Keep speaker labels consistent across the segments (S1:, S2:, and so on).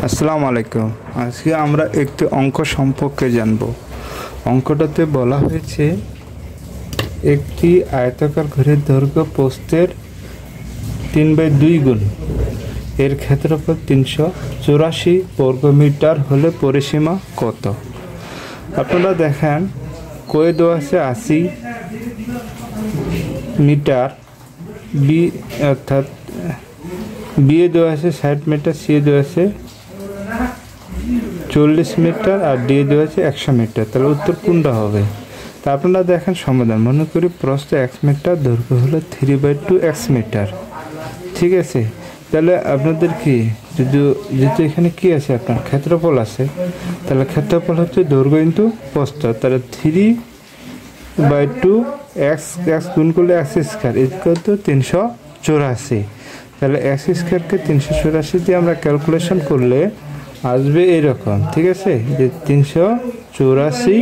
S1: আসসালামু আলাইকুম। আজকে আমরা একটি অঙ্ক সম্পর্কে জানব। অঙ্কটাতে বলা হয়েছে একটি আয়তাকার ঘরের দৈর্ঘ্য প্রস্থের 3/2 গুণ, এর ক্ষেত্রফল 384 বর্গমিটার হলে পরিসীমা কত? আপনারা দেখেন কয়ে দেওয়া আছে 80 মিটার, বি অর্থাৎ বিয়ে দেওয়া আছে 60 মিটার, সি দেওয়া আছে 40 মিটার আর ডি দেওয়া আছে 100 মিটার। তাহলে উত্তর কোনটা হবে? তা আপনারা দেখেন সমাধান। মনে করি প্রস্থ 1 মিটার, দৈর্ঘ্য হলো 3/2 x মিটার। ঠিক আছে, তাহলে আপনাদের কি যেহেতু এখানে কি আছে, আপনার ক্ষেত্রফল আছে, তাহলে ক্ষেত্রফল হচ্ছে দৈর্ঘ্য ইন্টু প্রস্থ। তাহলে 3/2 x গুণ করলে x স্কয়ার ইকুয়াল টু 384। তাহলে x স্কয়ারকে 384 দিয়ে আমরা ক্যালকুলেশন করলে আসবে এরকম। ঠিক আছে, যে 384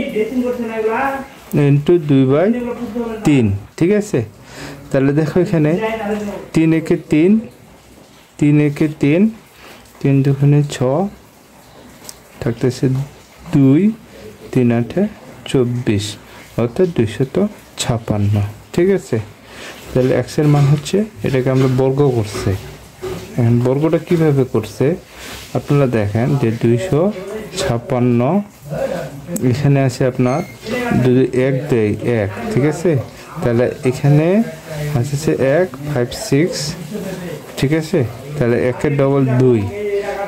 S1: ইন্টু 2/3। ঠিক আছে, তাহলে দেখো এখানে 3 একে 3, 3 একে 3, 3 দুগুণে 6 থাকতেছে 2, 3 8 24, অর্থাৎ 256। ঠিক আছে, তাহলে x এর মান হচ্ছে, এটাকে আমরা বর্গ করছে। এখন বর্গটা কিভাবে করছে আপনারা দেখেন, যে 256 এখানে আছে আপনার যদি 1 দেয় 1। ঠিক আছে, তাহলে এখানে আছে 1 5 6। ঠিক আছে, তাহলে 1 ডবল 2,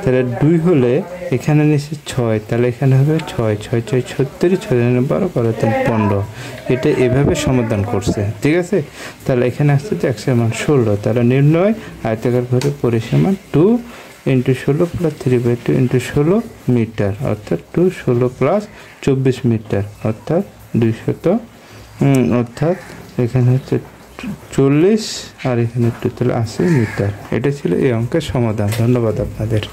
S1: তাহলে 2 হলে এখানে নিচে 6, তাহলে এখানে হবে 6 6 6 36, 6 12 12 3 15। এটা এভাবে সমাধান করছে। ঠিক আছে, তাহলে এখানে আসছে যে x এর মান 16। তাহলে নির্ণয় আয়তাকার ঘরের পরিসীমা 2 × 16 + 3/2 × 16 মিটার, অর্থাৎ 2 16 + 24 মিটার, অর্থাৎ 200, অর্থাৎ এখানে হচ্ছে 40 আর এখানে টোটাল 80 মিটার। এটা ছিল এই অঙ্কের সমাধান। ধন্যবাদ আপনাদের।